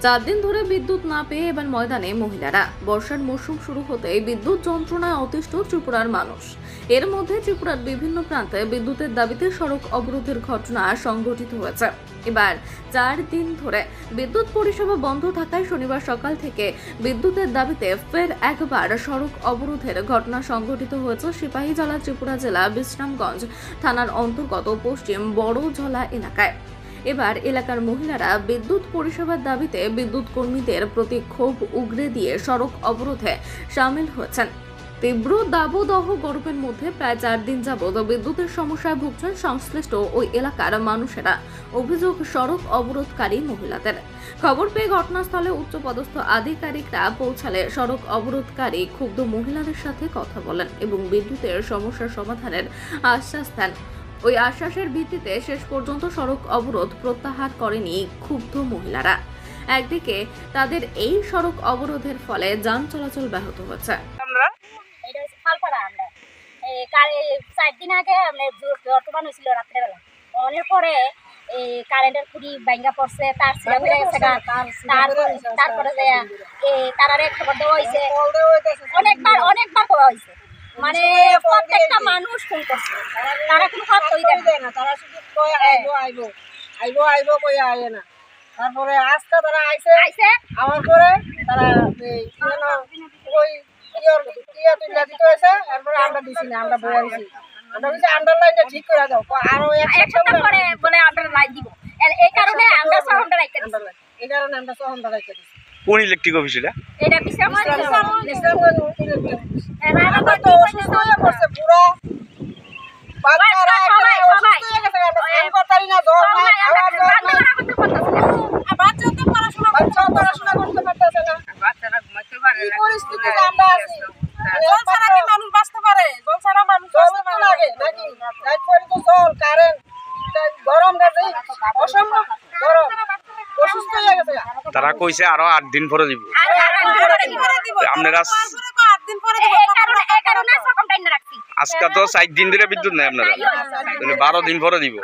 4 দিন ধরে বিদ্যুৎ না পেয়ে এবার ময়দানে মহিলারা। বর্ষার মৌসুম শুরু হতেই বিদ্যুৎ যন্ত্রণায় অতিষ্ঠ ত্রিপুরার মানুষ। এর মধ্যে ত্রিপুরার বিভিন্ন প্রান্তে বিদ্যুতের দাবিতে সড়ক অবরোধের ঘটনা সংঘটিত হয়েছে। এবার 4 দিন ধরে বিদ্যুৎ পরিষেবা বন্ধ থাকায় শনিবার সকাল থেকে বিদ্যুতের দাবিতে ফের একবার সড়ক অবরোধের ঘটনা সংঘটিত হয়েছে সিপাহীজলা ত্রিপুরা জেলা বিশ্রামগঞ্জ থানার অন্তর্গত পশ্চিম বড়ঝলা এলাকায়। এবার এলাকার মহিলারা বিদ্যুৎ পরিষেবার দাবিতে বিদ্যুৎ কর্মীদের প্রতি ক্ষোভ উগরে দিয়ে সড়ক অবরোধে সামিল হয়েছেন। তীব্র দাবদাহ গরমের মধ্যে প্রায় 4 দিন যাবৎ বিদ্যুতের সমস্যায় ভুগছেন সংশ্লিষ্ট ওই এলাকার মানুষেরা। অভিযোগ সড়ক অবরোধকারী মহিলাদের। খবর পেয়ে ঘটনাস্থলে উচ্চপদস্থ আধিকারিকরা পৌঁছালে সড়ক অবরোধকারী ক্ষুব্ধ মহিলাদের সাথে কথা বলেন এবং বিদ্যুতের সমস্যার সমাধানের আশ্বাস দেন। ওই আশ্বাসের ভিত্তিতে শেষ পর্যন্ত সড়ক অবরোধ প্রত্যাহার করেনি ক্ষুব্ধ মহিলারা। একদিকে তাদের এই সড়ক অবরোধের ফলে যান চলাচল ব্যাহত হচ্ছে। অনেক পরে কারেন্টের খুঁড়ি ভাঙ্গা পড়ছে, তার ছিলা হয়ে গেছে, তারপরে তারারে খবর দেওয়া হয়েছে, অনেকবার করা হয়েছে। মানে প্রত্যেকটা মানুষ ফোন করছে, তারা কোনো পাত্তই দেয় না, তারা শুধু কয় আইবো আইবো আইবো আইবো কই আয় না। তারপরে আজকে তারা আইছে আমার পরে তারা ওই ইয়া তুইলা দিতে হয়েছে। তারপরে আমরা দিছি না, আমরা বইয়া দিছি, আমরা বলছি আন্ডার লাইনটা ঠিক করে দাও, আরো এক সপ্তাহ পরে বলে আন্ডার লাইন দিব। এই কারণে আমরা সহনটা রাখতে দিছি, এই কারণে আমরা সহনটা রাখতে দিছি। কোন ইলেকট্রিক অফিস এটা? এটা বিশ্রামগঞ্জ এরা তো অসুস্থ হয়ে পড়ছে পুরো, বাচ্চারা সবাই অসুস্থ হয়ে গেছে, আমরা করতারি না, জ্বর নাই, আবার জ্বর নাই, বাচ্চা তো পড়াশোনা করতে পারতেছে না, বাচ্চারা ঘুমাইতে পারে না। এই পরিস্থিতিতে আমরা আছি। জল ছাড়া কি মানুষ বাঁচতে পারে? জল ছাড়া মানুষ বাঁচতে পারে লাগে নাকি? রাত পরে তো জল, কারেন্ট, গরম গেছে, অসম্ভব গরম, অসুস্থ হয়ে গেছে। তারা কইছে আরো 8 দিন পরে দিব। আপনারা আজকে তো 4 দিন ধরে বিদ্যুৎ নাই, আপনারা 12 দিন পরে দিব।